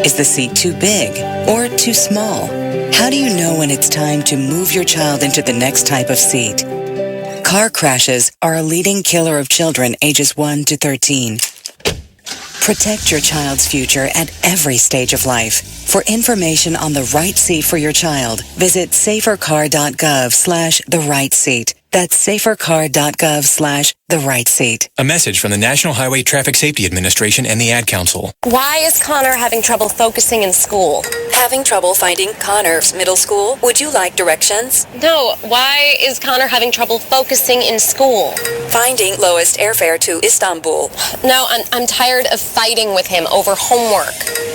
Is the seat too big or too small? How do you know when it's time to move your child into the next type of seat? Car crashes are a leading killer of children ages 1 to 13. Protect your child's future at every stage of life. For information on the right seat for your child, visit safercar.gov/the-right-seat. That's safercar.gov/the-right-seat. A message from the National Highway Traffic Safety Administration and the Ad Council. Why is Connor having trouble focusing in school? Having trouble finding Connor's middle school? Would you like directions? No, why is Connor having trouble focusing in school? Finding lowest airfare to Istanbul. No, I'm tired of fighting with him over homework.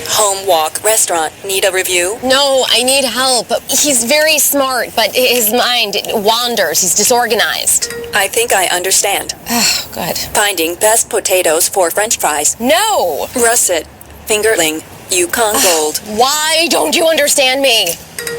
Home, walk, restaurant. Need a review? No, I need help. He's very smart, but his mind wanders. He's disorganized. I think I understand. Oh, good. Finding best potatoes for French fries. No! Russet, fingerling, Yukon Gold. Why don't you understand me?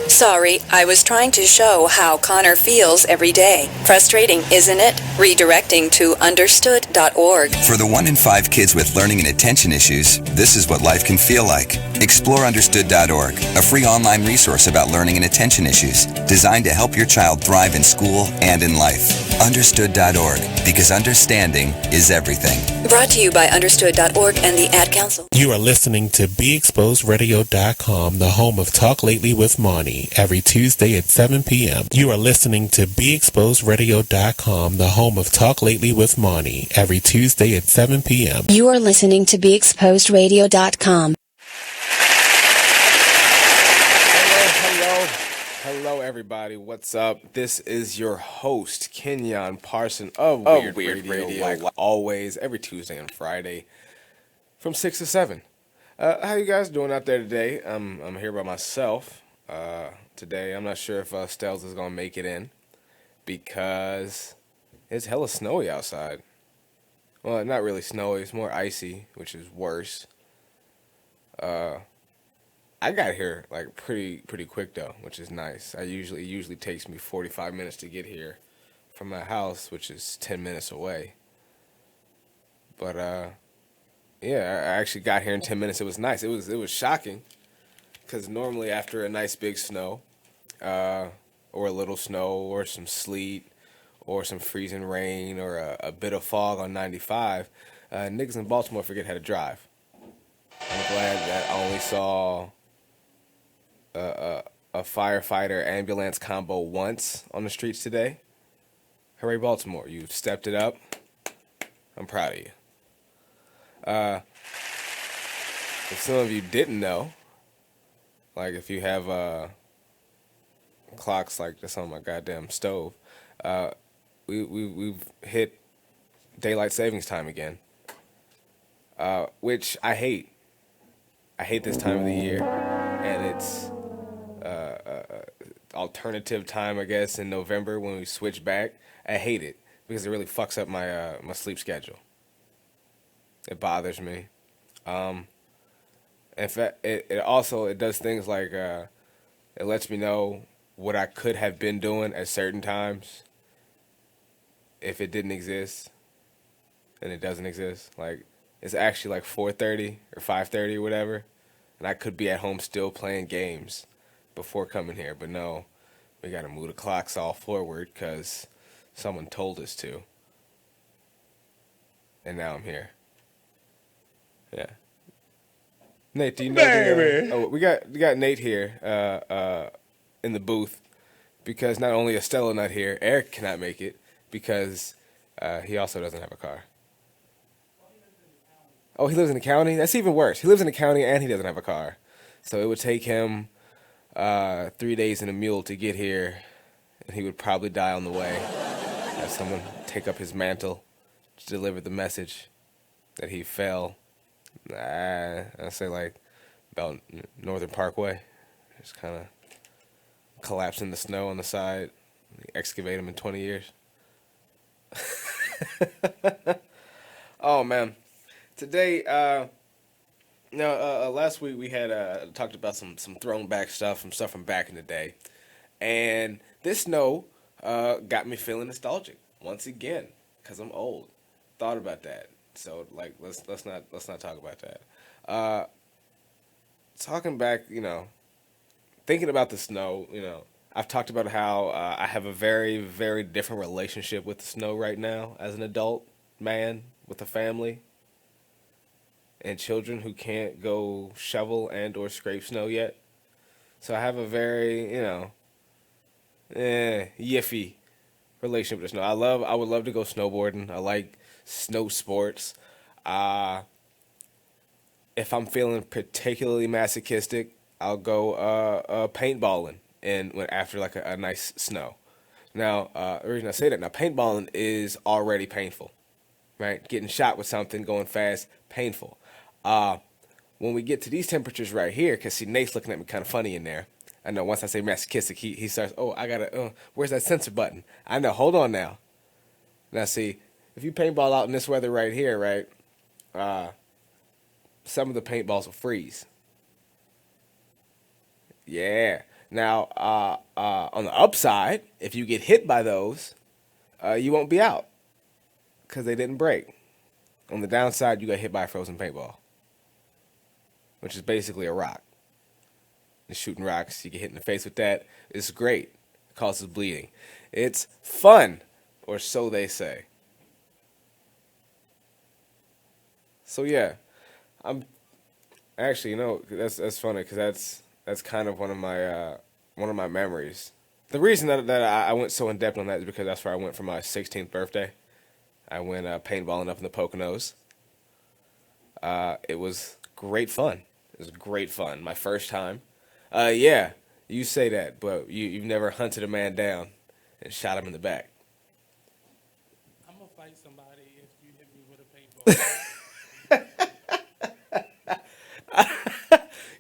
Sorry, I was trying to show how Connor feels every day. Frustrating, isn't it? Redirecting to understood.org. For the 1 in 5 kids with learning and attention issues, this is what life can feel like. Explore understood.org, a free online resource about learning and attention issues, designed to help your child thrive in school and in life. Understood.org, because understanding is everything. Brought to you by understood.org and the Ad Council. You are listening to BeExposedRadio.com, the home of Talk Lately with Monty, every Tuesday at 7 p.m. You are listening to BeExposedRadio.com, the home of Talk Lately with Monty, every Tuesday at 7 p.m. You are listening to BeExposedRadio.com. Hello, everybody. What's up? This is your host, Kenyon, Parson of Weird Radio, like always, every Tuesday and Friday from 6 to 7. How you guys doing out there today? I'm here by myself today. I'm not sure if Stells is going to make it in because it's hella snowy outside. Well, not really snowy. It's more icy, which is worse. I got here like pretty quick though, which is nice. It usually takes me 45 minutes to get here from my house, which is 10 minutes away. But yeah, I actually got here in 10 minutes. It was nice. It was shocking because normally after a nice big snow, or a little snow, or some sleet, or some freezing rain, or a bit of fog on 95, niggas in Baltimore forget how to drive. I'm glad that I only saw a firefighter ambulance combo once on the streets today. Hooray, Baltimore. You've stepped it up. I'm proud of you. If some of you didn't know, like if you have clocks like this on my goddamn stove, we've hit daylight savings time again, which I hate. I hate this time of the year, and it's alternative time, I guess, in November when we switch back. I hate it because it really fucks up my my sleep schedule. It bothers me. In fact, it also does things like it lets me know what I could have been doing at certain times if it didn't exist, and it doesn't exist. Like it's actually like 4:30 or 5:30 or whatever, and I could be at home still playing games before coming here, but no, we gotta move the clocks all forward because someone told us to, and now I'm here. Yeah. Nate, do you know we got Nate here in the booth because not only is Stella not here, Eric cannot make it because he also doesn't have a car. Oh, he lives in the county? That's even worse. He lives in the county and he doesn't have a car. So it would take him 3 days and a mule to get here, and he would probably die on the way. Have someone take up his mantle to deliver the message that he fell. I say like about Northern Parkway. Just kind of collapse in the snow on the side. Excavate him in 20 years. Oh man, today. Last week we had talked about some thrown back stuff, some stuff from back in the day, and this snow got me feeling nostalgic once again because I'm old. Thought about that. So like let's not talk about that. talking back, thinking about the snow, I've talked about how I have a very, very different relationship with the snow right now as an adult man with a family and children who can't go shovel and or scrape snow yet. So I have a very, yiffy relationship with the snow. I would love to go snowboarding. I like snow sports. If I'm feeling particularly masochistic, I'll go paintballing after like a nice snow. Now, the reason I say that now, paintballing is already painful, right? Getting shot with something, going fast, painful. When we get to these temperatures right here, because see, Nate's looking at me kind of funny in there. I know once I say masochistic, he starts, where's that censor button? I know, hold on now. Now see, if you paintball out in this weather right here, right, some of the paintballs will freeze. Yeah. Now, on the upside, if you get hit by those, you won't be out because they didn't break. On the downside, you got hit by a frozen paintball, which is basically a rock. You're shooting rocks, you get hit in the face with that. It's great. It causes bleeding. It's fun, or so they say. So yeah, I'm actually, that's funny because that's kind of one of my memories. The reason that I went so in depth on that is because that's where I went for my 16th birthday. I went paintballing up in the Poconos. It was great fun. It was great fun. My first time. Yeah, you say that, but you've never hunted a man down and shot him in the back. I'm gonna fight somebody if you hit me with a paintball.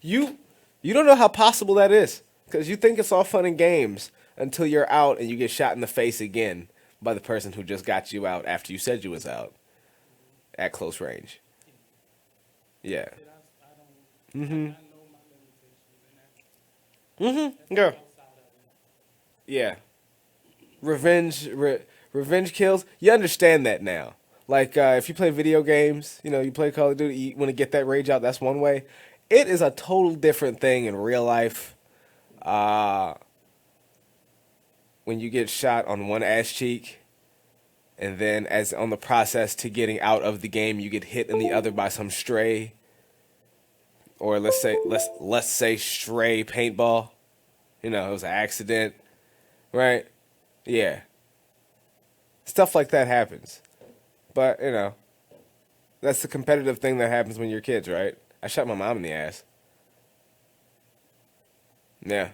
You don't know how possible that is because you think it's all fun and games until you're out and you get shot in the face again by the person who just got you out after you said you was out at close range. Yeah. Yeah. Yeah. Revenge kills. You understand that now. Like if you play video games, you play Call of Duty, you want to get that rage out. That's one way. It is a total different thing in real life. When you get shot on one ass cheek, and then as on the process to getting out of the game, you get hit in the other by some stray, or let's say stray paintball. It was an accident, right? Yeah. Stuff like that happens, but that's the competitive thing that happens when you're kids, right? I shot my mom in the ass. Yeah.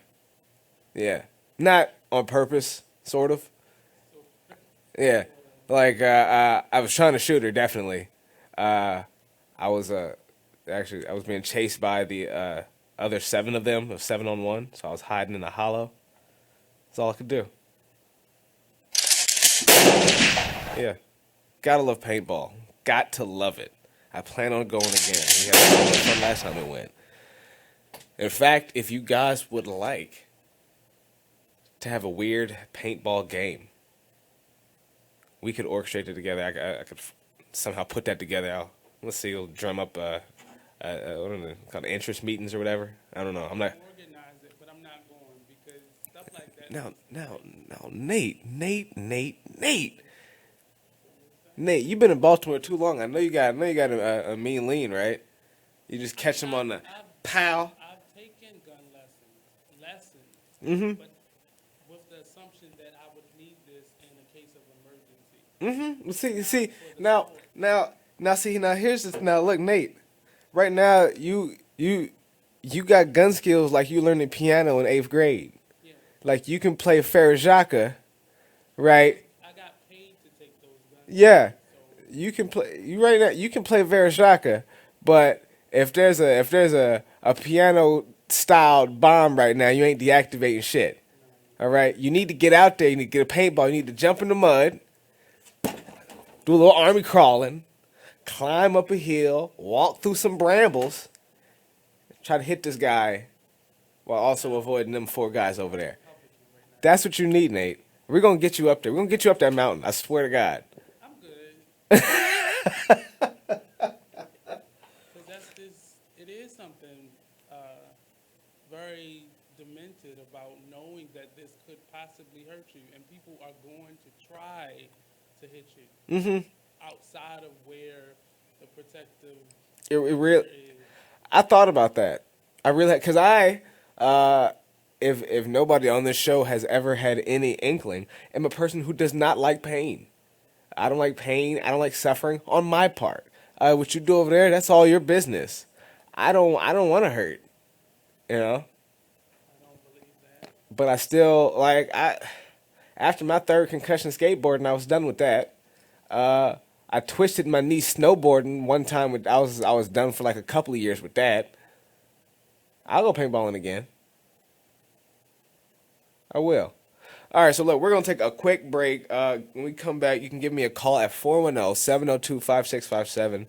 Yeah. Not on purpose, sort of. Yeah. Like, I was trying to shoot her, definitely. I was being chased by the other 7 of them, 7-on-1, so I was hiding in a hollow. That's all I could do. Yeah. Gotta love paintball. Got to love it. I plan on going again. We had so much fun last time we went. In fact, if you guys would like to have a weird paintball game, we could orchestrate it together. I could somehow put that together. Let's see. We'll drum up what are they called, interest meetings or whatever. I don't know. I'm not Organize it, but I'm not going because stuff like that. No, Nate. Nate, you've been in Baltimore too long. I know you got a mean lean, right? You just catch them on the pow. I've taken gun lessons, but with the assumption that I would need this in a case of emergency. See, now here's this. Now look, Nate. Right now, you got gun skills like you learned the piano in 8th grade. Yeah. Like you can play Farajaka, right? I got paid to take those guns. Yeah, you can play. You can play Vereshaka, but if there's a piano styled bomb right now, you ain't deactivating shit. All right, you need to get out there. You need to get a paintball. You need to jump in the mud, do a little army crawling, climb up a hill, walk through some brambles, try to hit this guy, while also avoiding them 4 guys over there. That's what you need, Nate. We're gonna get you up there. We're gonna get you up that mountain. I swear to God. I'm good. Because it is something very demented about knowing that this could possibly hurt you, and people are going to try to hit you outside of where the protective It barrier real. I thought about that. I really, because if nobody on this show has ever had any inkling, am a person who does not like pain. I don't like pain. I don't like suffering on my part. What you do over there, that's all your business. I don't want to hurt, you know. But I still after my third concussion skateboarding, I was done with that. I twisted my knee snowboarding one time. I was done for like a couple of years with that. I'll go paintballing again. I will. All right, so look, we're going to take a quick break. When we come back, you can give me a call at 410-702-5657.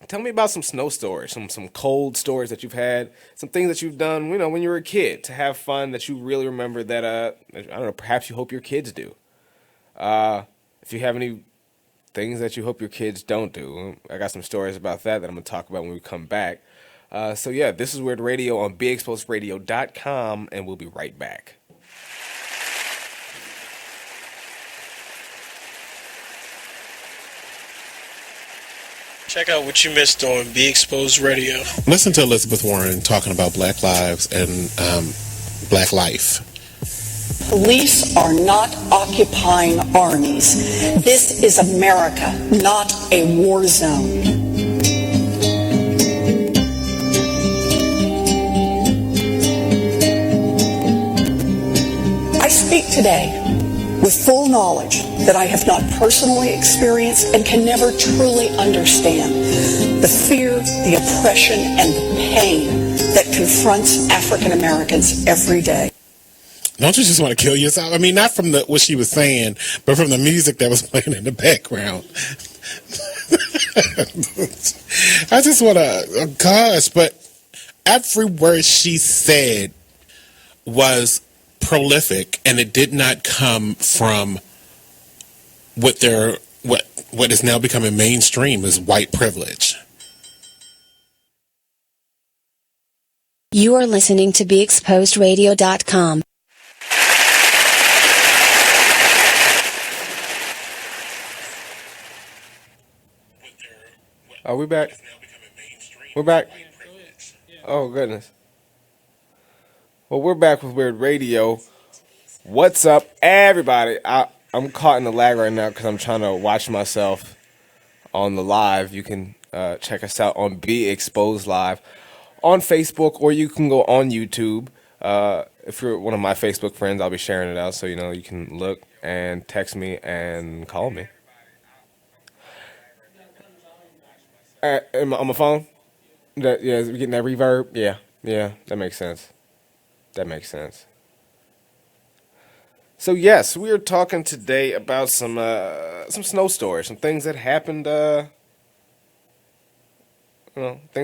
Tell me about some snow stories, some cold stories that you've had, some things that you've done, when you were a kid to have fun that you really remember that, I don't know, perhaps you hope your kids do. If you have any things that you hope your kids don't do, I got some stories about that I'm going to talk about when we come back. So yeah, this is Weird Radio on BeExposedRadio.com, and we'll be right back. Check out what you missed on Be Exposed Radio. Listen to Elizabeth Warren talking about Black lives and Black life. Police are not occupying armies. This is America, not a war zone. I speak today with full knowledge that I have not personally experienced and can never truly understand the fear, the oppression, and the pain that confronts African Americans every day. Don't you just want to kill yourself? I mean, not from what she was saying, but from the music that was playing in the background. I just want to, oh gosh, but every word she said was prolific, and it did not come from what is now becoming mainstream as white privilege. You are listening to BeExposedRadio.com. Are we back? We're back? Oh, goodness. Well, we're back with Weird Radio. What's up, everybody? I'm caught in the lag right now because I'm trying to watch myself on the live. You can check us out on Be Exposed Live on Facebook, or you can go on YouTube. If you're one of my Facebook friends, I'll be sharing it out, so you can look and text me and call me. On my phone? Is we getting that reverb? Yeah, that makes sense. So yes, we are talking today about some snow stories, some things that happened. Things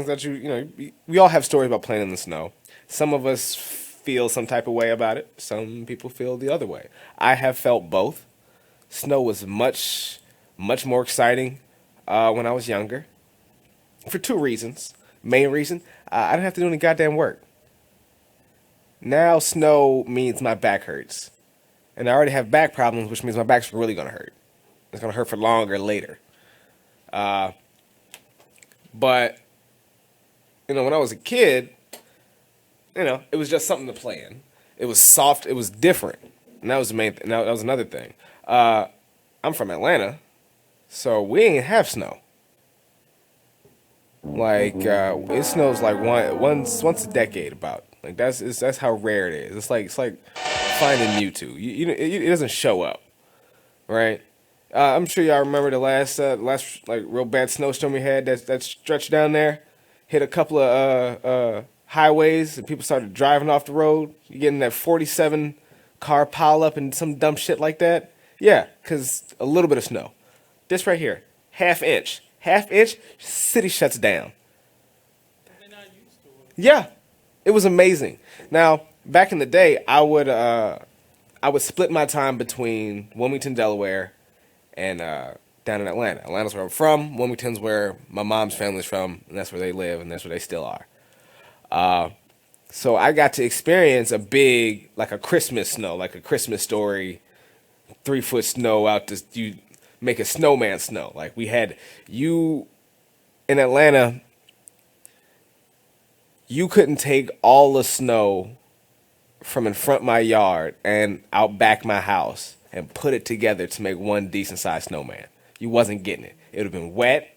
that we all have stories about playing in the snow. Some of us feel some type of way about it. Some people feel the other way. I have felt both. Snow was much more exciting when I was younger. For two reasons. Main reason, I didn't have to do any goddamn work. Now snow means my back hurts. And I already have back problems, which means my back's really going to hurt. It's going to hurt for longer later. But, when I was a kid, it was just something to play in. It was soft. It was different. And that was the main thing. That was another thing. I'm from Atlanta, so we ain't have snow. Like, it snows like once a decade about. Like, that's how rare it is. It's like finding Mewtwo. It doesn't show up, right? I'm sure y'all remember the last like real bad snowstorm we had that stretched down there, hit a couple of highways, and people started driving off the road. You getting that 47 car pile up and some dumb shit like that. Yeah, because a little bit of snow. This right here, half inch, city shuts down. Yeah, it was amazing. Now, back in the day, I would split my time between Wilmington, Delaware, and down in Atlanta. Atlanta's where I'm from. Wilmington's where my mom's family's from, and that's where they live, and that's where they still are. So I got to experience a big, like a Christmas snow, like a Christmas Story, 3-foot snow out to you make a snowman snow. Like we had you in Atlanta, you couldn't take all the snow from in front of my yard and out back my house and put it together to make one decent sized snowman. You wasn't getting it. It would have been wet.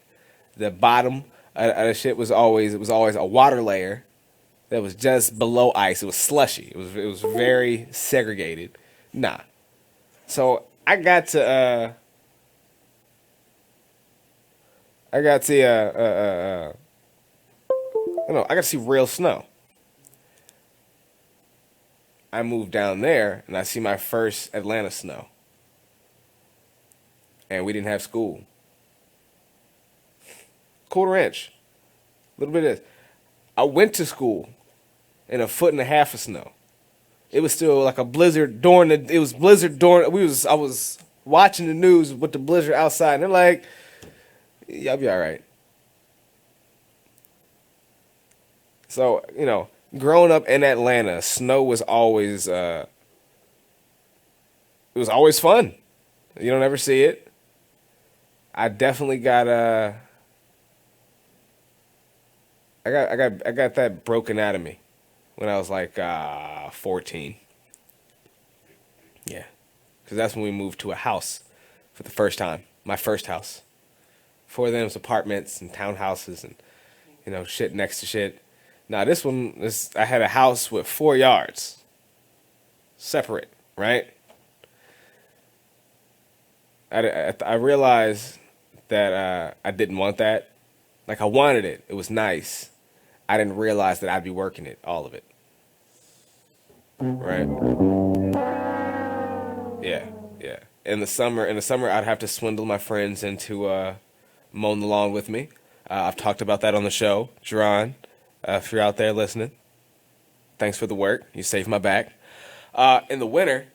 The bottom of the shit was always a water layer that was just below ice. It was slushy. It was very segregated. Nah. So I got to I got to see real snow. I moved down there and I see my first Atlanta snow. And we didn't have school. Quarter inch. A little bit of this. I went to school in 1.5 feet of snow. It was still like a blizzard during I was watching the news with the blizzard outside and they're like, y'all be all right. So, growing up in Atlanta, snow was always it was always fun. You don't ever see it. I definitely got I got that broken out of me when I was like 14. Yeah, because that's when we moved to a house for the first time. My first house. Before then, it was apartments and townhouses and shit next to shit. Now this one, I had a house with 4 yards, separate, right? I realized that I didn't want that. Like I wanted it. It was nice. I didn't realize that I'd be working it, all of it. Right? Yeah. In the summer, I'd have to swindle my friends into mowing the lawn with me. I've talked about that on the show. Jerron, if you're out there listening, thanks for the work. You saved my back. In the winter,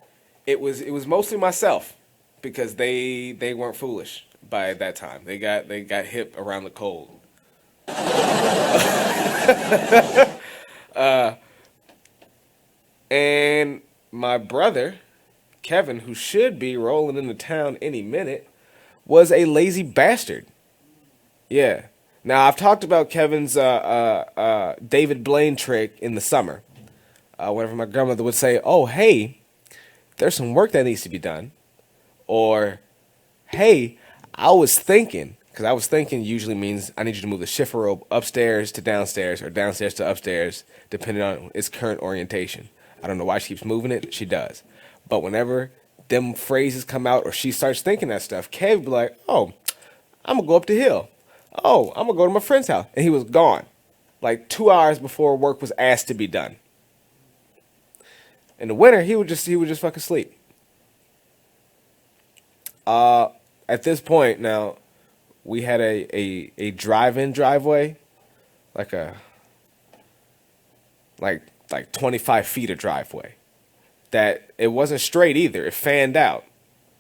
it was mostly myself because they weren't foolish by that time. They got hip around the cold. And my brother, Kevin, who should be rolling into town any minute, was a lazy bastard. Yeah. Now, I've talked about Kevin's David Blaine trick in the summer. Whenever my grandmother would say, oh, hey, there's some work that needs to be done. Or, hey, I was thinking, because I was thinking usually means I need you to move the shifter rope upstairs to downstairs or downstairs to upstairs, depending on its current orientation. I don't know why she keeps moving it. She does. But whenever them phrases come out or she starts thinking that stuff, Kev would be like, oh, I'm going to go up the hill. Oh, I'm going to go to my friend's house. And he was gone. Like 2 hours before work was asked to be done. In the winter, he would just fucking sleep. At this point now, we had a drive-in driveway, like 25 feet of driveway. That it wasn't straight either. It fanned out.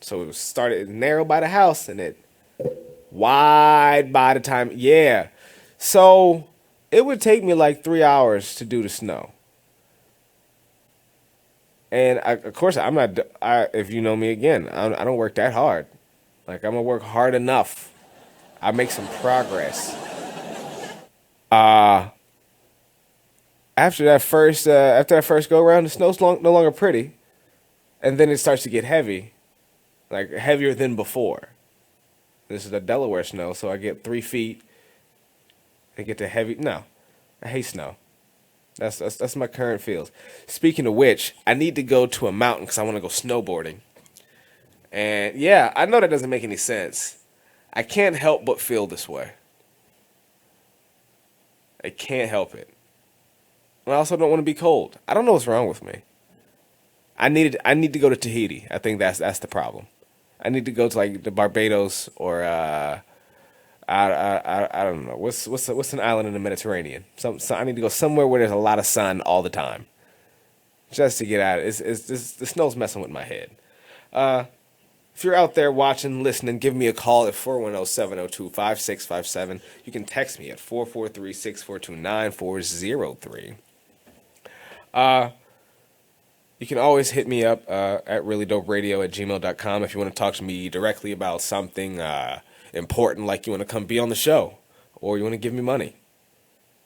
So it started narrow by the house and it wide by the time. Yeah. So it would take me like 3 hours to do the snow. And of course, if you know me again, I don't work that hard. Like I'm gonna work hard enough. I make some progress. After that first go around, the snow's no longer pretty, and then it starts to get heavy, like heavier than before. This is the Delaware snow, so I get 3 feet. I get to heavy. No, I hate snow. That's my current feels. Speaking of which, I need to go to a mountain because I want to go snowboarding. And yeah, I know that doesn't make any sense. I can't help but feel this way. I can't help it. And I also don't want to be cold. I don't know what's wrong with me. I need to go to Tahiti. I think that's the problem. I need to go to like the Barbados or I don't know what's an island in the Mediterranean. So I need to go somewhere where there's a lot of sun all the time, just to get out. The snow's messing with my head. If you're out there watching, listening, give me a call at 410-702-5657. You can text me at 443-642-9403. You can always hit me up at reallydopradio@gmail.com if you want to talk to me directly about something important, like you want to come be on the show, or you want to give me money.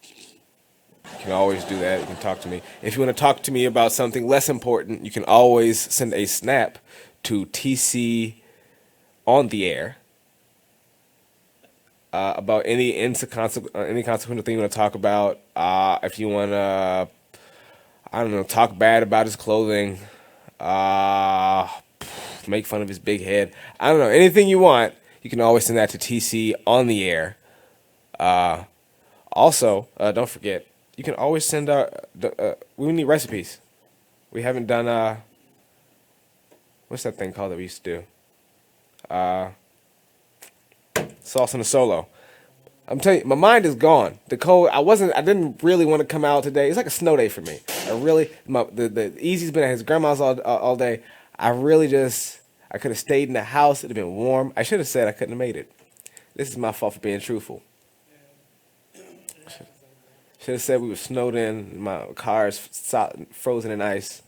You can always do that. You can talk to me. If you want to talk to me about something less important, you can always send a snap to TC on the air about any consequential thing you want to talk about. If you want to, I don't know, talk bad about his clothing, make fun of his big head. I don't know, anything you want, you can always send that to TC on the air. Also, don't forget, you can always send out, we need recipes. We haven't done, what's that thing called that we used to do? Sauce on a Solo. I'm telling you, my mind is gone. The cold, I didn't really want to come out today. It's like a snow day for me. The Easy's been at his grandma's all day. I could have stayed in the house. It'd have been warm. I should have said I couldn't have made it. This is my fault for being truthful. Should have said we were snowed in. My car's frozen in ice.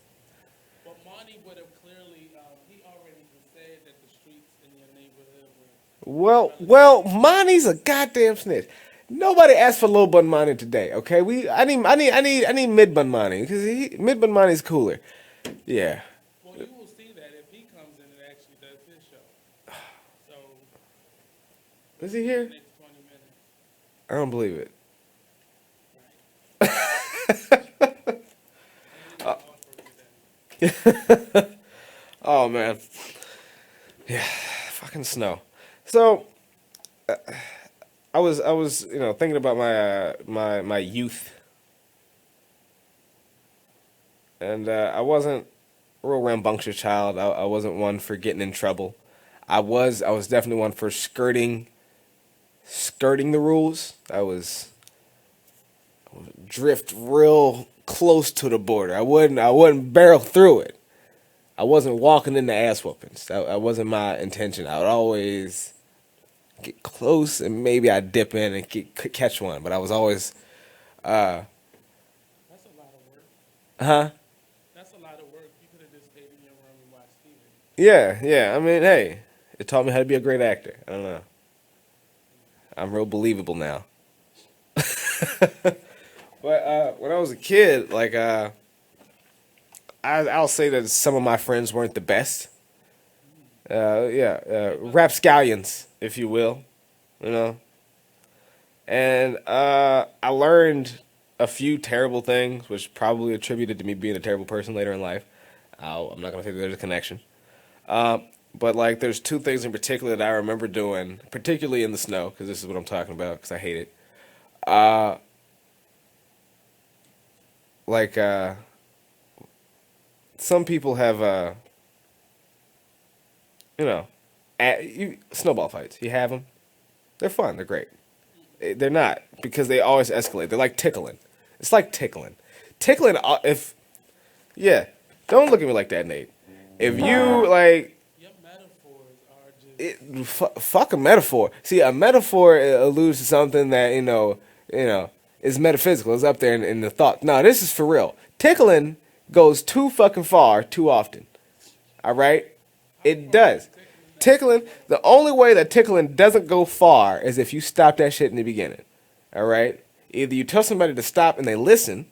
But Monty would have clearly, he already said that the streets in your neighborhood were... Well, Monty's a goddamn snitch. Nobody asked for low bun Monty today, okay? I need mid bun Monty, because mid bun Monty's cooler. Yeah. Well, you will see that if he comes in and actually does his show. So... Is he here? Next 20 minutes. I don't believe it. Oh man, yeah, fucking snow. So I was thinking about my youth, and I wasn't a real rambunctious child. I wasn't one for getting in trouble. I was definitely one for skirting the rules. I would drift real close to the border. I wouldn't barrel through it. I wasn't walking into ass whoopings. That wasn't my intention. I would always get close and maybe I'd dip in and catch one. But I was always... That's a lot of work. Huh? That's a lot of work. You could have just stayed in your room and watched TV. Yeah. I mean, hey, it taught me how to be a great actor. I don't know. I'm real believable now. But when I was a kid, like, I'll say that some of my friends weren't the best. Rapscallions, if you will, And I learned a few terrible things, which probably attributed to me being a terrible person later in life. I'm not gonna say that there's a connection. But like, there's two things in particular that I remember doing, particularly in the snow, because this is what I'm talking about, because I hate it. Some people have, snowball fights. You have them. They're fun. They're great. They're not, because they always escalate. They're like tickling. It's like tickling. Don't look at me like that, Nate. If you, like... Your metaphors are just... Fuck a metaphor. See, a metaphor alludes to something that, is metaphysical. It's up there in the thought. No, this is for real. Tickling goes too fucking far too often. All right? It does. Tickling, the only way that tickling doesn't go far is if you stop that shit in the beginning. All right? Either you tell somebody to stop and they listen,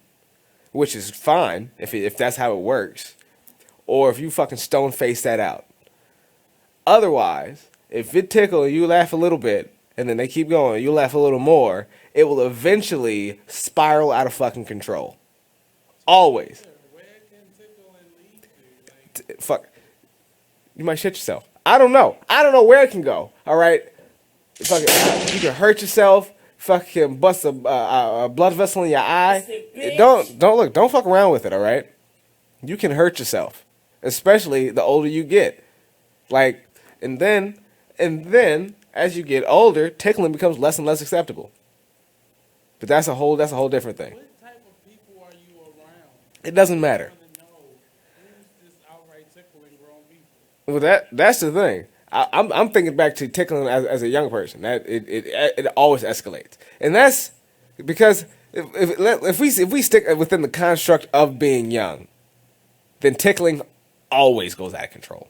which is fine if that's how it works, or if you fucking stone face that out. Otherwise, if it tickles and you laugh a little bit and then they keep going, you laugh a little more, it will eventually spiral out of fucking control. Always. Where can tickling lead to? Fuck. You might shit yourself. I don't know. I don't know where it can go. All right. Fucking, you can hurt yourself. Fucking bust a blood vessel in your eye. Don't fuck around with it. All right. You can hurt yourself, especially the older you get. Like, and then as you get older, tickling becomes less and less acceptable. But that's a whole different thing. What type of people are you around? It doesn't matter. I want to know who's just outright tickling grown people. Well, that's the thing. I'm thinking back to tickling as a young person. That it always escalates, and that's because if we stick within the construct of being young, then tickling always goes out of control.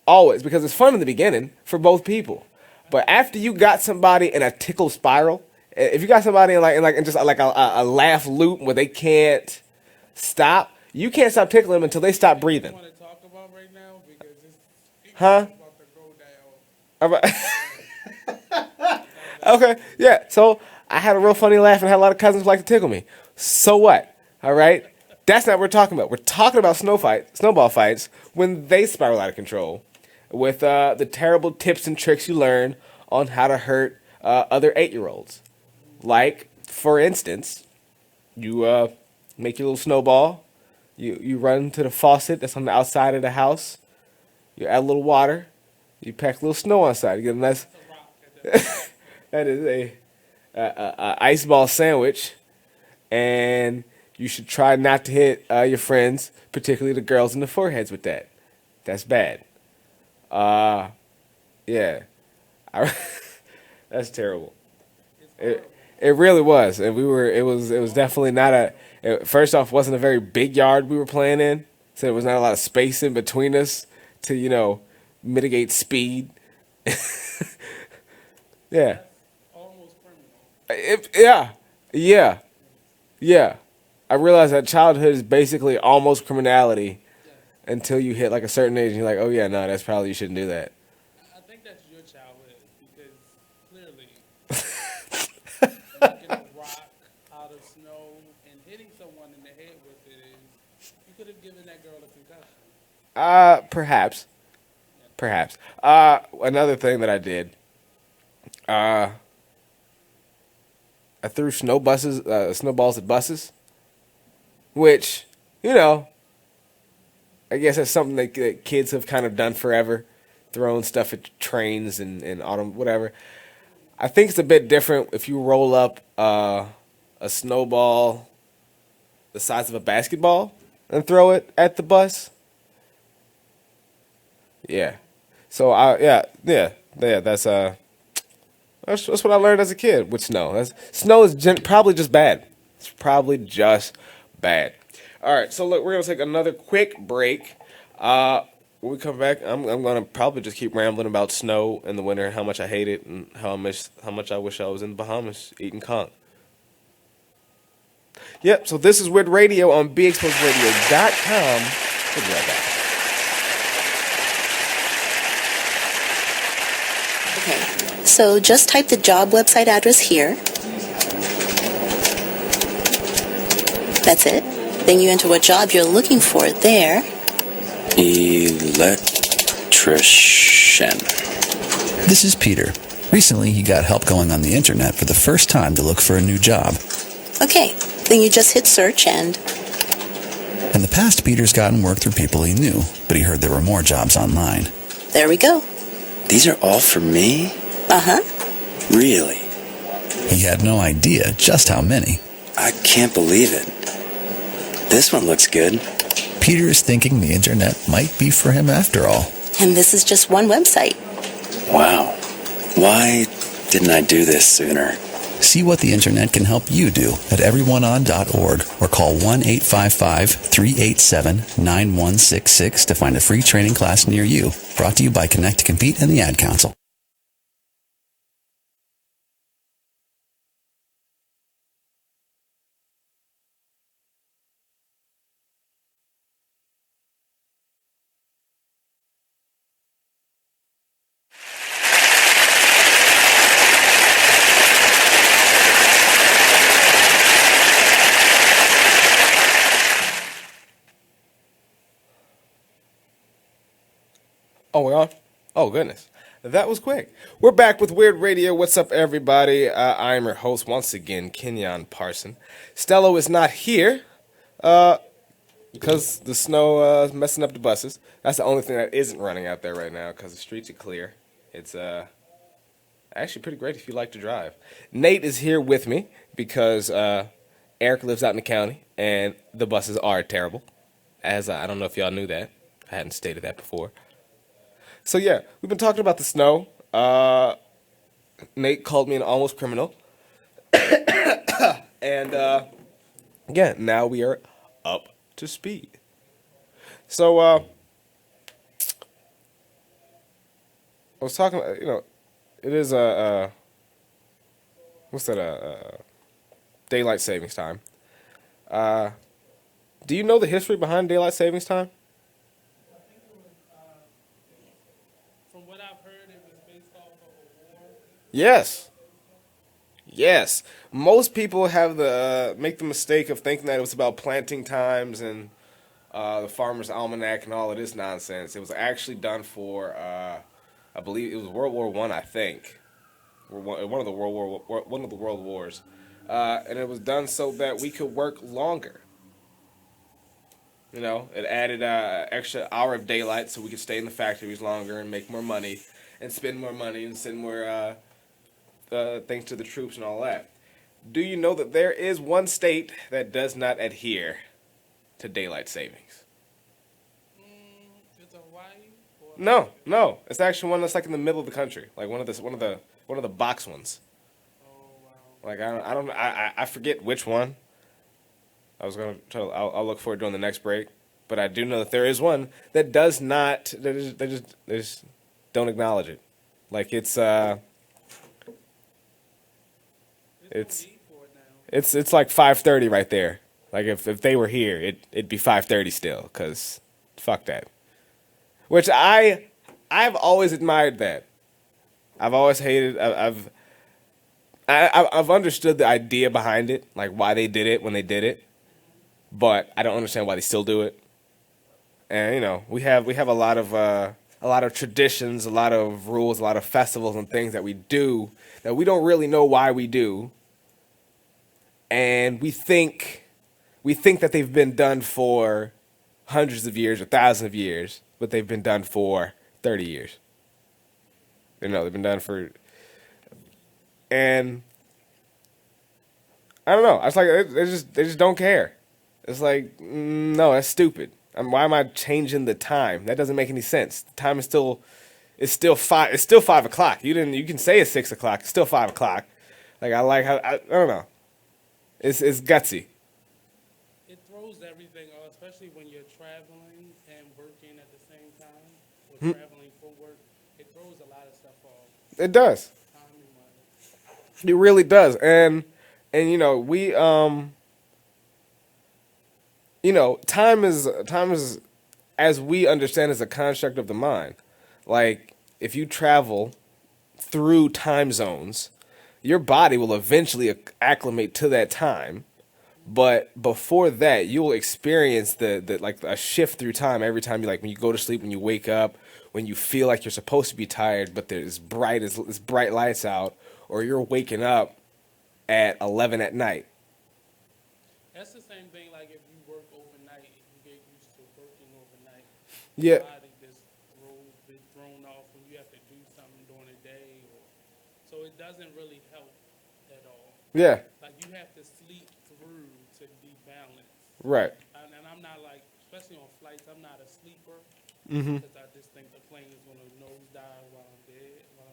Always, because it's fun in the beginning for both people, but after you got somebody in a tickle spiral, if you got somebody in just like a laugh loop where they can't stop, you can't stop tickling them until they stop breathing. Want to talk about right now because it's Huh? about to go down. Okay, yeah. So I had a real funny laugh and had a lot of cousins who like to tickle me. So what? All right, that's not what we're talking about. We're talking about snowball fights when they spiral out of control, with the terrible tips and tricks you learn on how to hurt other 8-year-olds. Like, for instance, you make your little snowball. You run to the faucet that's on the outside of the house. You add a little water. You pack a little snow on the side. You get a nice. That is a ice ball sandwich, and you should try not to hit your friends, particularly the girls, in the foreheads with that. That's bad. Yeah, that's terrible. It really was, and It was definitely not first off, wasn't a very big yard we were playing in, so there was not a lot of space in between us to mitigate speed. Yeah. Almost criminal. Yeah. I realized that childhood is basically almost criminality until you hit like a certain age and you're like, oh yeah, no, that's probably, you shouldn't do that. I think that's your childhood because clearly knocking a rock out of snow and hitting someone in the head with it is, you could have given that girl a concussion. Perhaps. Another thing that I did, I threw snowballs at buses, which, I guess that's something that kids have kind of done forever, throwing stuff at trains and autumn, whatever. I think it's a bit different if you roll up a snowball the size of a basketball and throw it at the bus. Yeah. So that's what I learned as a kid with snow. Snow is probably just bad. It's probably just bad. All right, so look, we're gonna take another quick break. When we come back, I'm gonna probably just keep rambling about snow in the winter, how much I hate it, and how much I wish I was in the Bahamas eating conch. Yep. So this is Weird Radio on BeExposedRadio.com. We'll be right back. Okay, so just type the job website address here. That's it. Then you enter what job you're looking for there. Electrician. This is Peter. Recently, he got help going on the internet for the first time to look for a new job. Okay, then you just hit search and... In the past, Peter's gotten work through people he knew, but he heard there were more jobs online. There we go. These are all for me? Uh-huh. Really? He had no idea just how many. I can't believe it. This one looks good. Peter is thinking the internet might be for him after all. And this is just one website. Wow. Why didn't I do this sooner? See what the internet can help you do at everyoneon.org or call 1-855-387-9166 to find a free training class near you. Brought to you by Connect to Compete and the Ad Council. Oh, we're on? Oh, goodness. That was quick. We're back with Weird Radio. What's up, everybody? I am your host once again, Kenyon Parson. Stello is not here because the snow is messing up the buses. That's the only thing that isn't running out there right now because the streets are clear. It's actually pretty great if you like to drive. Nate is here with me because Eric lives out in the county and the buses are terrible. As I don't know if y'all knew that. I hadn't stated that before. So yeah, we've been talking about the snow. Nate called me an almost criminal. And yeah, now we are up to speed. So I was talking, it is what's that? Daylight savings time. Do you know the history behind daylight savings time? From what I've heard, it was based off of a war. Yes. Yes. Most people have make the mistake of thinking that it was about planting times and the Farmer's Almanac and all of this nonsense. It was actually done for, I believe it was World War I think, one of the world wars, and it was done so that we could work longer. It added extra hour of daylight so we could stay in the factories longer and make more money and spend more money and send more things to the troops and all that. Do you know that there is one state that does not adhere to daylight savings? It's Hawaii. No. It's actually one that's like in the middle of the country, like one of the box ones. Oh wow. Like I forget which one. I was gonna tell. I'll look for it during the next break, but I do know that there is one that does not. They just don't acknowledge it. Like it's like 5:30 right there. Like if they were here, it'd be 5:30 still. Cause fuck that. Which I've always admired that. I've always hated. I've understood the idea behind it, like why they did it when they did it. But I don't understand why they still do it. And we have a lot of traditions, a lot of rules, a lot of festivals and things that we do that we don't really know why we do. And we think that they've been done for hundreds of years or thousands of years, but they've been done for 30 years. They've been done for, and I don't know. I was like, they just don't care. It's like, no, that's stupid. Why am I changing the time? That doesn't make any sense. The time is still 5. It's still 5 o'clock. You can say it's 6 o'clock. It's still 5 o'clock. Like I don't know. It's gutsy. It throws everything off, especially when you're traveling and working at the same time, or traveling for work. It throws a lot of stuff off. It does. It really does. And we time is as we understand is a construct of the mind. Like if you travel through time zones, your body will eventually acclimate to that time. But before that, you'll experience the like a shift through time every time when you go to sleep, when you wake up, when you feel like you're supposed to be tired, but there's bright lights out, or you're waking up at 11 at night. That's the same thing like if you work overnight, if you get used to working overnight. Yeah. Your body just be thrown off when you have to do something during the day. So it doesn't really help at all. Yeah. Like you have to sleep through to be balanced. Right. And I'm not like, especially on flights, I'm not a sleeper. Mm-hmm. Because I just think the plane is going to nosedive while I'm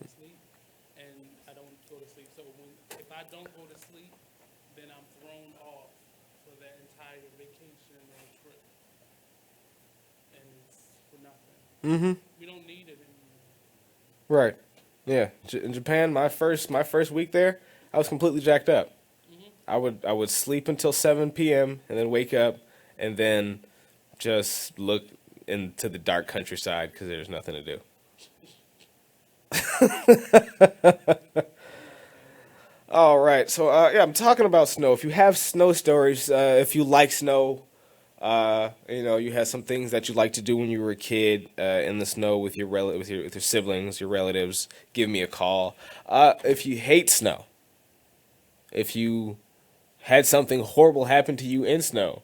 asleep. And I don't go to sleep. So if I don't go to sleep, then I'm thrown off for that entire vacation or trip. And it's for nothing. Mm-hmm. We don't need it anymore. Right. Yeah. In Japan, my first week there, I was completely jacked up. Mm-hmm. I would sleep until 7 p.m. and then wake up and then just look into the dark countryside because there's nothing to do. All right. So I'm talking about snow. If you have snow stories, if you like snow, you had some things that you liked to do when you were a kid in the snow with with your siblings, your relatives, give me a call. If you hate snow, if you had something horrible happen to you in snow,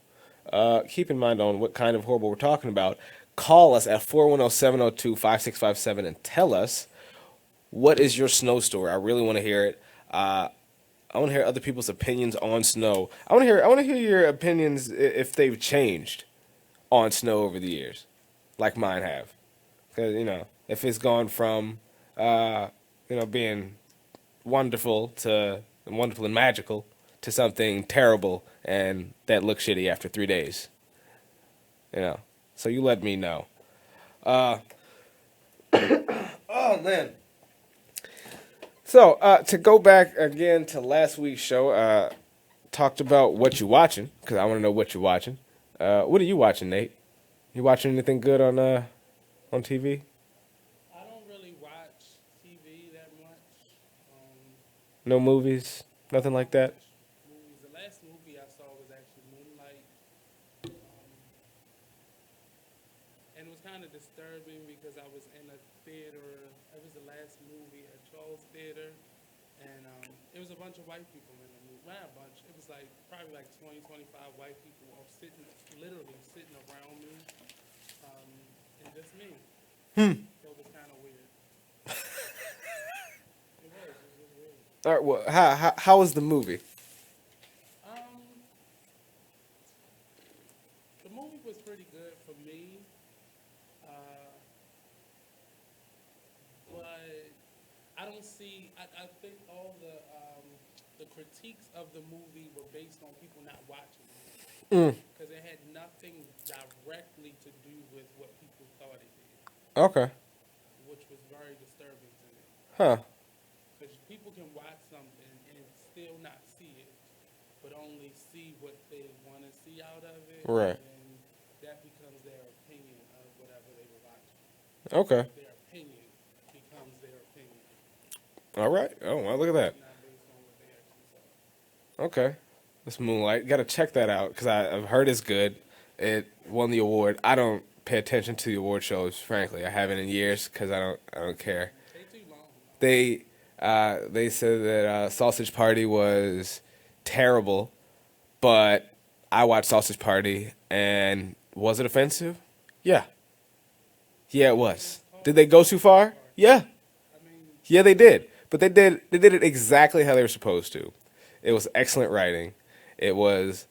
keep in mind on what kind of horrible we're talking about. Call us at 410-702-5657 and tell us what is your snow story. I really want to hear it. I want to hear other people's opinions on snow. I want to hear your opinions if they've changed on snow over the years, like mine have. Because if it's gone from being wonderful and magical to something terrible and that looks shitty after 3 days. You know, so you let me know. Oh man. So to go back again to last week's show, talked about what you watching because I want to know what you're watching. What are you watching, Nate? You watching anything good on TV? I don't really watch TV that much. No movies, nothing like that. Movies. The last movie I saw was actually Moonlight, and it was kind of disturbing because I was in a theater. It was the last movie at Charles Theater, and it was a bunch of white people in the movie. Not a bunch. It was like probably like 20, 25 white people all literally sitting around me, and just me. So it was kind of weird. It was weird. All right, well, how was the movie? The movie was pretty good for me, but I don't see. I think all the critiques of the movie were based on people not watching it because it had nothing directly to do with what people thought it did. Okay. Which was very disturbing to me. Huh. Because people can watch something and still not see it, but only see what they want to see out of it. Right. And that becomes their opinion of whatever they were watching. Okay. Their opinion becomes their opinion. All right. Oh, well, look at that. Not based on what they actually saw. Okay. This Moonlight. Got to check that out because I've heard it's good. It won the award. I don't pay attention to the award shows, frankly. I haven't in years because I don't care. They too long. They said that Sausage Party was terrible, but I watched Sausage Party and was it offensive? Yeah. Yeah, it was. Did they go too far? Yeah. Yeah, they did. But they did it exactly how they were supposed to. It was excellent writing. It was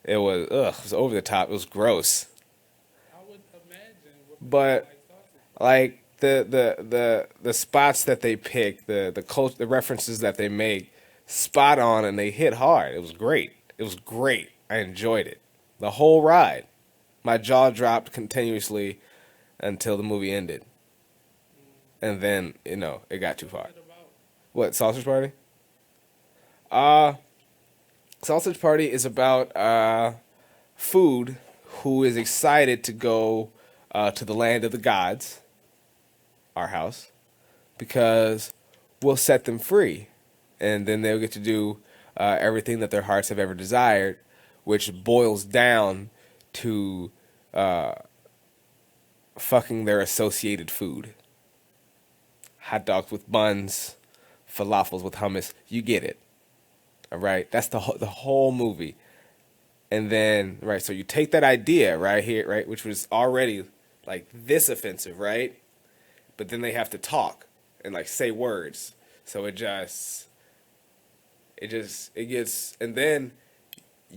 over the top. It was gross. I would imagine. But like the spots that they pick, the references that they make, spot on, and they hit hard. It was great. It was great. I enjoyed it. The whole ride. My jaw dropped continuously until the movie ended. And then, it got too far. What, Sausage Party? Sausage Party is about Food who is excited to go to the land of the gods, our house, because we'll set them free. And then they'll get to do everything that their hearts have ever desired, which boils down to fucking their associated food. Hot dogs with buns, falafels with hummus. You get it. All right? That's the whole movie. And then, right, so you take that idea right here, right, which was already like this offensive, right? But then they have to talk and like say words. So it gets, and then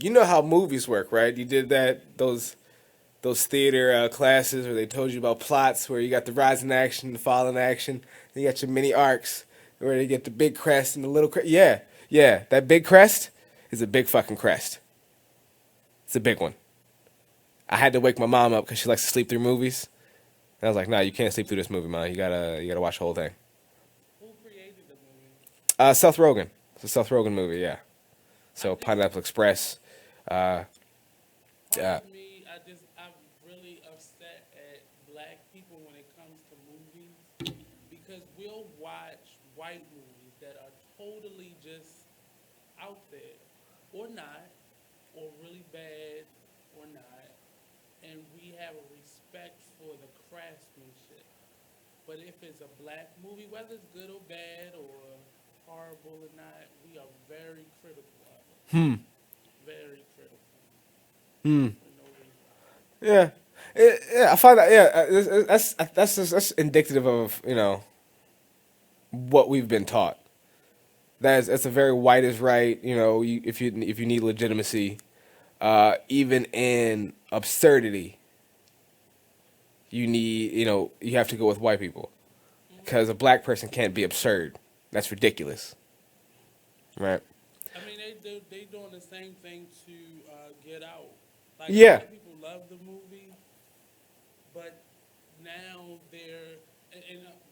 you know how movies work, right? You did those theater classes where they told you about plots where you got the rise in action, the fall in action, then you got your mini arcs where they get the big crest and the little crest. Yeah, that big crest is a big fucking crest. It's a big one. I had to wake my mom up because she likes to sleep through movies. And I was like, nah, you can't sleep through this movie, Mom. You gotta watch the whole thing. Who created the movie? Seth Rogen. It's a Seth Rogen movie, yeah. So Pineapple Express. Part of me, I'm really upset at black people when it comes to movies because we'll watch white movies that are totally just out there or not, or really bad or not, and we have a respect for the craftsmanship. But if it's a black movie, whether it's good or bad or horrible or not, we are very critical of it. Very critical. Yeah. Yeah, I find that. Yeah, that's indicative of what we've been taught. That's a very white is right. If you need legitimacy, even in absurdity, you have to go with white people, because a black person can't be absurd. That's ridiculous, right? I mean, they doing the same thing to Get Out. Like, a Yeah. lot of people love the movie, but now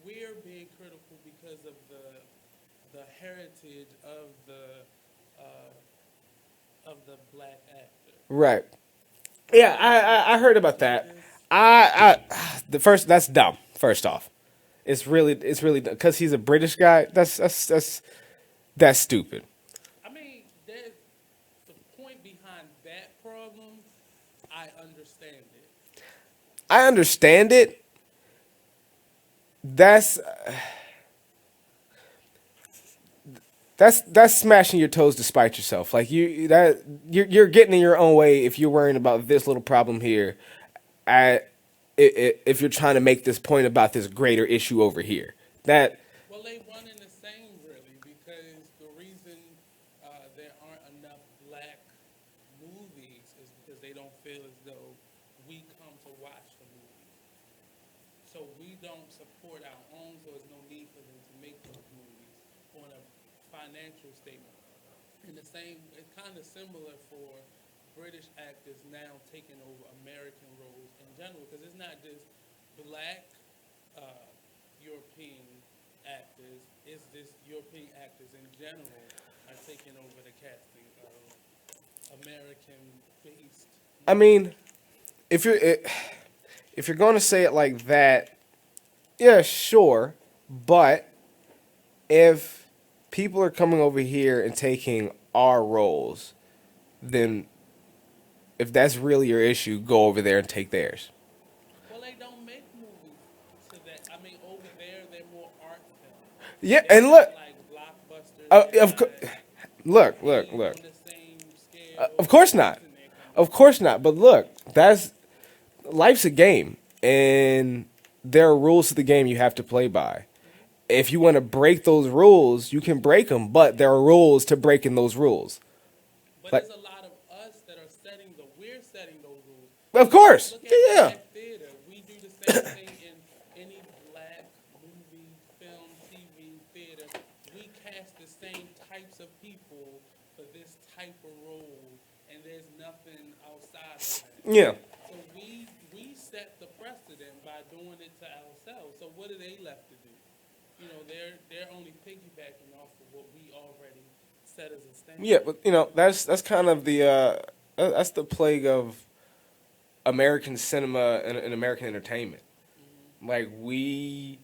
we're being critical because of the heritage of the black actor. Right. Yeah, I heard about that. That's dumb. First off, it's really because he's a British guy. That's stupid. I mean, there's the point behind that problem. I understand it. I understand it. That's smashing your toes to spite yourself. Like you're getting in your own way if you're worrying about this little problem here. If you're trying to make this point about this greater issue over here, Well, they one in the same, really, because the reason there aren't enough black movies is because they don't feel as though we come to watch the movies. So we don't support our own, so there's no need for them to make those movies on a financial statement. And it's kind of similar for British actors now taking over American roles in general, because it's not just black European actors, it's just European actors in general are taking over the casting of American-based. I mean, if you're going to say it like that, yeah, sure, but if people are coming over here and taking our roles, then if that's really your issue, go over there and take theirs. Well, they don't make movies to that. I mean, over there, they're more art films. Yeah, They're and look, like blockbusters. look. Of course not. Of course not. But look, life's a game, and there are rules to the game you have to play by. If you want to break those rules, you can break them, but there are rules to breaking those rules. But Like, there's a lot of us that are we're setting those rules. of course, Look at yeah. black theater. We do the same thing in any black movie, film, TV, theater. We cast the same types of people for this type of role, and there's nothing outside of that. Yeah. So we set the precedent by doing it to ourselves. So what are they left to do? You know, they're only piggybacking off of what we already set as a standard. Yeah, but that's kind of that's the plague of American cinema and American entertainment. Mm-hmm. Like we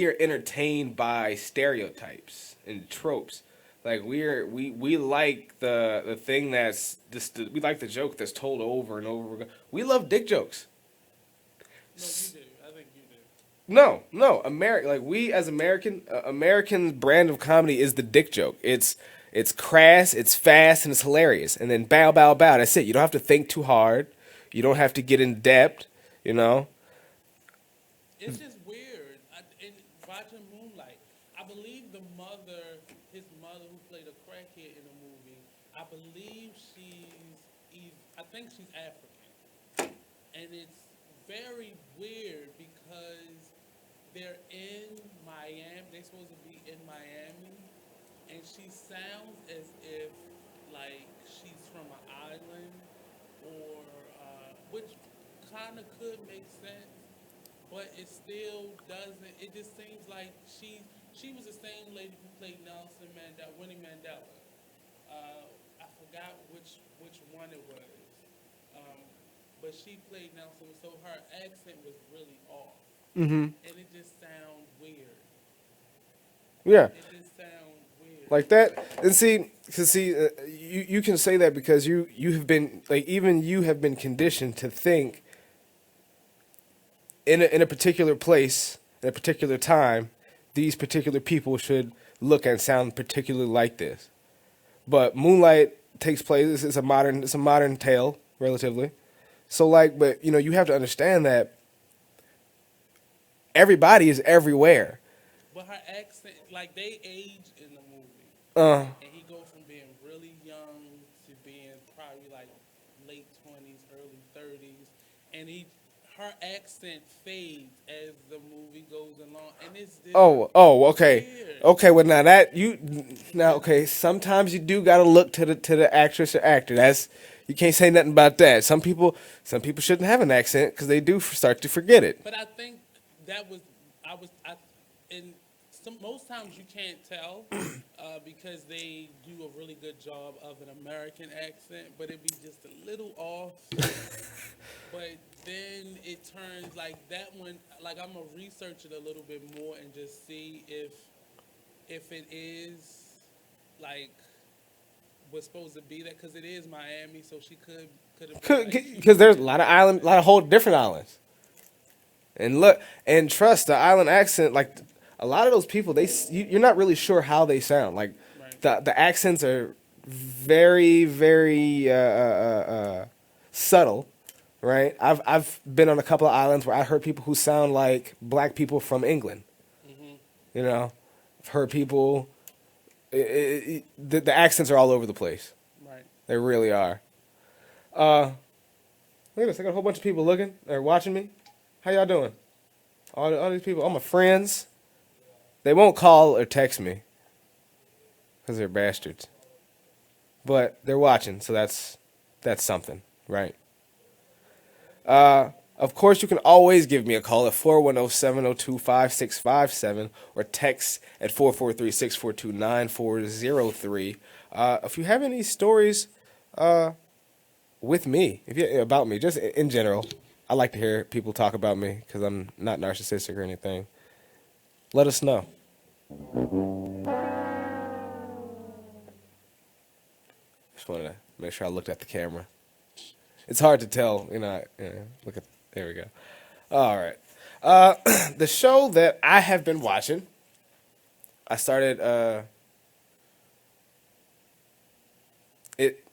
are entertained by stereotypes and tropes. Like we like the thing that's we like the joke that's told over and over again. We love dick jokes. No, you do. I think you do. No, like we as American brand of comedy is the dick joke. It's crass, it's fast, and it's hilarious. And then bow, bow, bow. That's it. You don't have to think too hard. You don't have to get in depth. You know. It's just weird. In watching Moonlight, I believe his mother who played a crackhead in the movie, I believe I think she's African, and it's very weird because they're in Miami. They're supposed to be in Miami, and she sounds as if like she's from an island, or which kind of could make sense, but it still doesn't. It just seems like she was the same lady who played Winnie Mandela. I forgot which one it was. But she played Nelson, so her accent was really off. Mm-hmm. And it just sounds weird. Yeah. It just sounds weird. Like that. And see, you can say that because you have been, like, even you have been conditioned to think in a particular place, at a particular time, these particular people should look and sound particularly like this. But Moonlight takes place, it's a modern tale, relatively. So, like, but, you have to understand that everybody is everywhere. But her accent, like, they age in the movie. And he goes from being really young to being probably, like, late 20s, early 30s. And her accent fades as the movie goes along, and it's just okay. weird. Okay, well okay, sometimes you do gotta look to the actress or actor. You can't say nothing about that. Some people shouldn't have an accent because they do start to forget it. But I think that was and most times you can't tell because they do a really good job of an American accent, but it'd be just a little off. But then it turns like that one. Like I'm gonna research it a little bit more and just see if it is like was supposed to be that, because it is Miami, so she could have Because there's a lot of whole different islands. And look, and trust the island accent. Like a lot of those people, you're not really sure how they sound. Like the accents are very, very subtle, right? I've been on a couple of islands where I heard people who sound like black people from England. Mm-hmm. You know, I've heard people. The accents are all over the place. Right. They really are. Look at this. I got a whole bunch of people looking or watching me. How y'all doing? All these people, all my friends. They won't call or text me because they're bastards. But they're watching, so that's something, right? Of course, you can always give me a call at 410-702-5657 or text at 443-642-9403. If you have any stories with me, about me, just in general, I like to hear people talk about me because I'm not narcissistic or anything. Let us know. Just wanted to make sure I looked at the camera. It's hard to tell, look at, there we go. All right. The show that I have been watching, I started,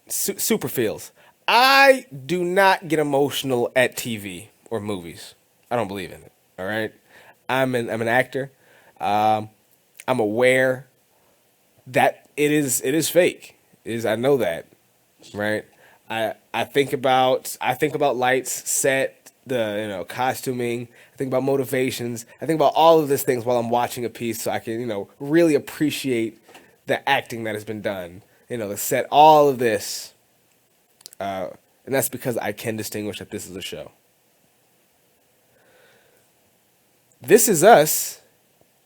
Super Feels. I do not get emotional at TV or movies. I don't believe in it, all right? I'm an actor. I'm aware that it is fake. I know that, right? I think about lights, set, the costuming. I think about motivations. I think about all of these things while I'm watching a piece, so I can really appreciate the acting that has been done. The set, all of this, and that's because I can distinguish that this is a show. This Is Us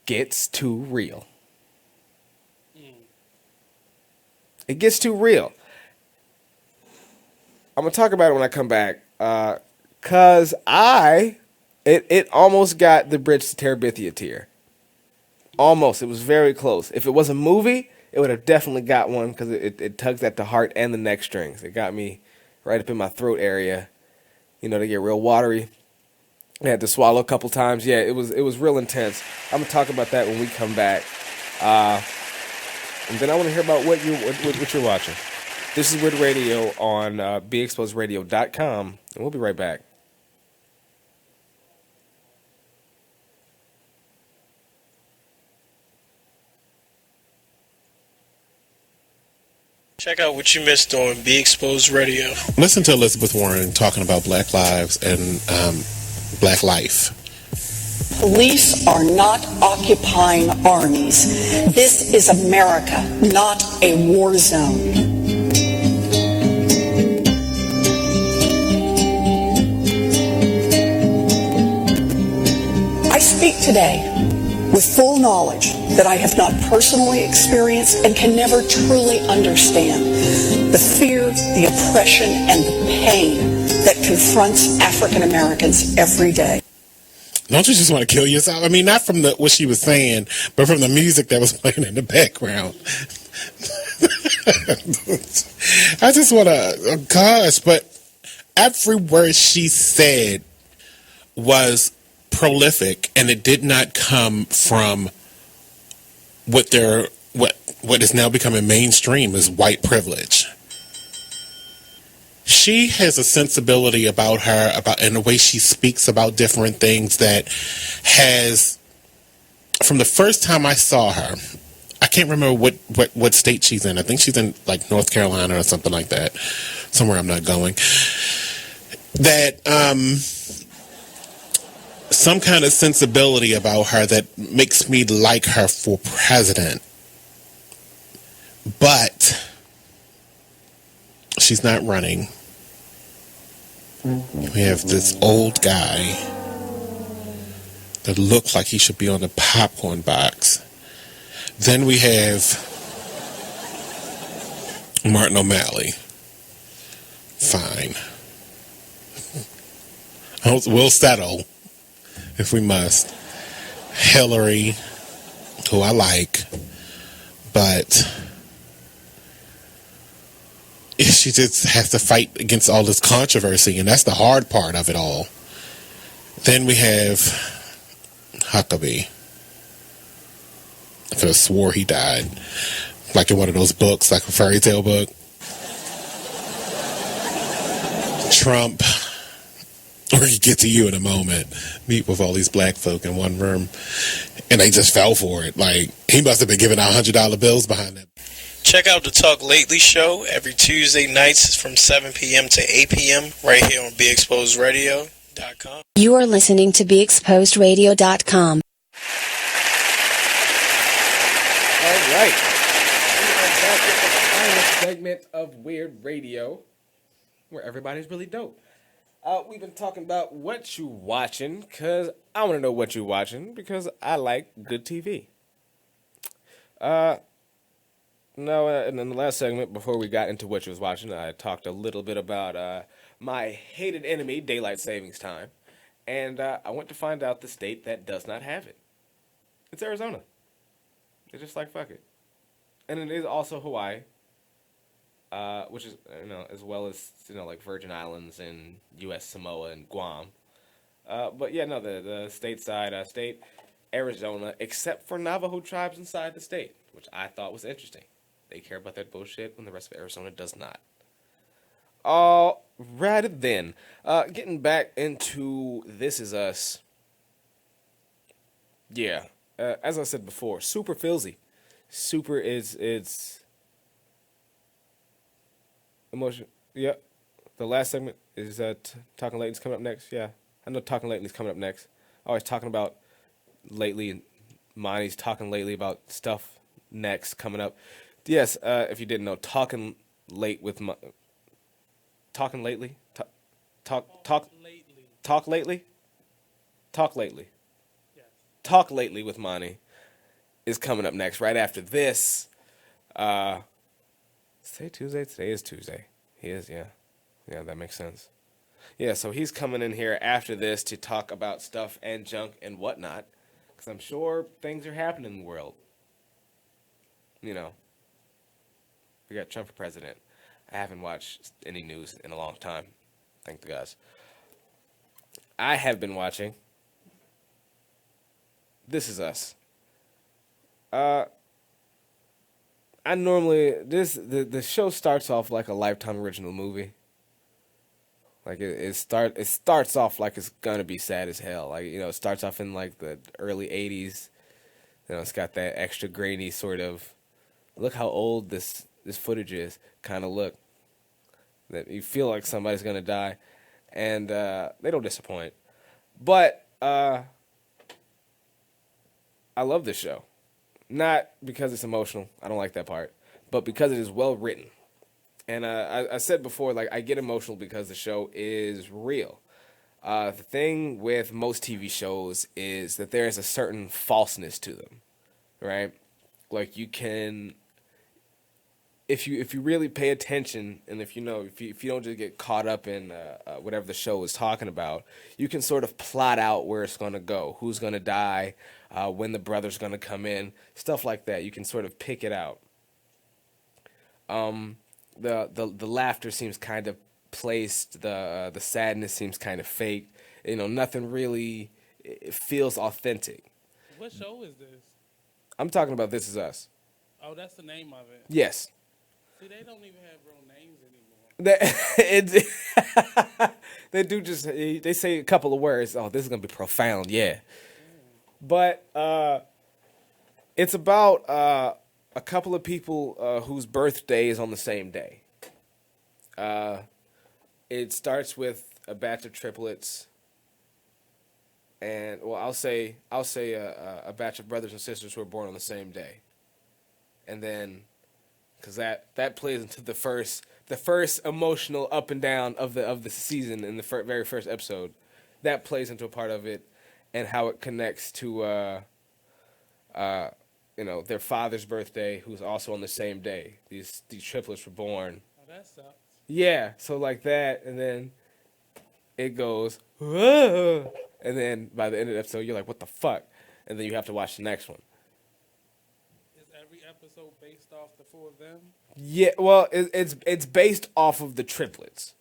gets too real. It gets too real. I'm gonna talk about it when I come back, cause it almost got the bridge to Terabithia tier. Almost, it was very close. If it was a movie, it would have definitely got one because it tugs at the heart and the neck strings. It got me right up in my throat area. They get real watery. I had to swallow a couple times. Yeah, it was real intense. I'm gonna talk about that when we come back, and then I want to hear about what you're watching. This is Weird Radio on BeExposedRadio.com, and we'll be right back. Check out what you missed on Be Exposed Radio. Listen to Elizabeth Warren talking about Black lives and Black life. Police are not occupying armies. This is America, not a war zone. I speak today with full knowledge that I have not personally experienced and can never truly understand the fear, the oppression, and the pain that confronts African Americans every day. Don't you just want to kill yourself? I mean, not from what she was saying, but from the music that was playing in the background. I just want to, gosh, but every word she said was prolific, and it did not come from what is now becoming mainstream as white privilege. She has a sensibility about her, and the way she speaks about different things that has, from the first time I saw her, I can't remember what state she's in. I think she's in like North Carolina or something like that, somewhere I'm not going. That some kind of sensibility about her that makes me like her for president. But she's not running. We have this old guy that looks like he should be on the popcorn box. Then we have Martin O'Malley. Fine. We'll settle if we must. Hillary, who I like, but she just has to fight against all this controversy, and that's the hard part of it all. Then we have Huckabee. I could have swore he died, like in one of those books, like a fairy tale book. Trump, we're going to get to you in a moment. Meet with all these black folk in one room, and they just fell for it. Like, he must have been giving out $100 bills behind that. Check out the Talk Lately show every Tuesday nights from 7 p.m. to 8 p.m. right here on BeExposedRadio.com. You are listening to BeExposedRadio.com. All right. We are back with the final segment of Weird Radio, where everybody's really dope. We've been talking about what you watching, because I want to know what you watching, because I like good TV. No, and in the last segment, before we got into what you was watching, I talked a little bit about my hated enemy, daylight savings time, and I went to find out the state that does not have it. It's Arizona. They're just like, fuck it. And it is also Hawaii, which is, as well as, like Virgin Islands and U.S. Samoa and Guam. But yeah, no, the stateside state, Arizona, except for Navajo tribes inside the state, which I thought was interesting. They care about that bullshit when the rest of Arizona does not. Alrighty then. Getting back into This Is Us. Yeah. As I said before, super filzy. Super it's emotion. Yeah. The last segment is Talking Lately's coming up next. Yeah. I know Talking Lately's coming up next. Always talking about lately, and Monty's talking lately about stuff next coming up. Yes, if you didn't know, Talking Lately? Talk Lately? Yes. Talk Lately with Monty is coming up next, right after this. Today Tuesday? Today is Tuesday. He is, yeah. Yeah, that makes sense. Yeah, so he's coming in here after this to talk about stuff and junk and whatnot, because I'm sure things are happening in the world. We got Trump for president. I haven't watched any news in a long time. Thank the gods. I have been watching This Is Us. I normally the show starts off like a Lifetime original movie. Like it starts off like it's gonna be sad as hell. Like, it starts off in like the early 80s. It's got that extra grainy sort of look how old this footage is kind of look. That you feel like somebody's gonna die, and they don't disappoint. But I love this show, not because it's emotional. I don't like that part, but because it is well written. And I said before, like, I get emotional because the show is real. The thing with most TV shows is that there is a certain falseness to them, right? Like, you can, if you really pay attention, and if you don't just get caught up in whatever the show is talking about, you can sort of plot out where it's going to go, who's going to die, when the brother's going to come in, stuff like that. You can sort of pick it out. The laughter seems kind of placed. The sadness seems kind of fake. Nothing really. It feels authentic. What show is this? I'm talking about This Is Us. Oh, that's the name of it. Yes. See, they don't even have real names anymore. They do just. They say a couple of words. Oh, this is gonna be profound. Yeah. But it's about a couple of people whose birthday is on the same day. It starts with a batch of triplets and well, I'll say a batch of brothers and sisters who are born on the same day, and then because that plays into the first emotional up and down of the season in the very first episode, that plays into a part of it, and how it connects to their father's birthday, who's also on the same day. These triplets were born. Oh, that sucks. Yeah, so like that, and then it goes, whoa, and then by the end of the episode, you're like, what the fuck? And then you have to watch the next one. Is every episode based off the four of them? Yeah, well, it's based off of the triplets.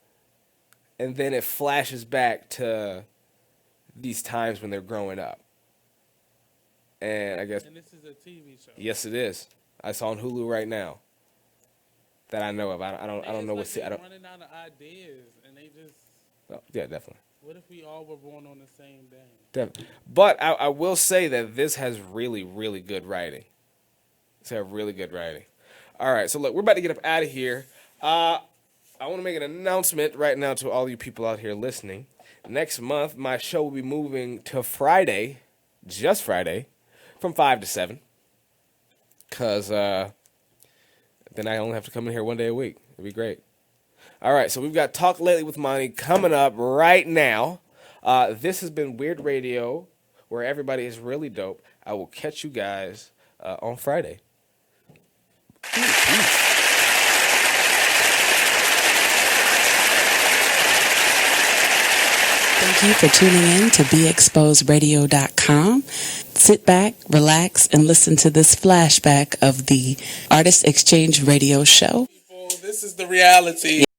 And then it flashes back to these times when they're growing up. And I guess... And this is a TV show. Yes, it is. I saw on Hulu right now. That I know of. I don't know what... They're running out of ideas, and they just... Oh, yeah, definitely. What if we all were born on the same day? Definitely. But I will say that this has really, really good writing. It's got really good writing. All right, so look, we're about to get up out of here. I want to make an announcement right now to all you people out here listening. Next month, my show will be moving to Friday, just Friday, from 5 to 7. Because then I only have to come in here one day a week. It'd be great. All right, so we've got Talk Lately with Monty coming up right now. This has been Weird Radio, where everybody is really dope. I will catch you guys on Friday. Thank you for tuning in to BeExposedRadio.com. Sit back, relax, and listen to this flashback of the Artist Exchange Radio Show. This is the reality.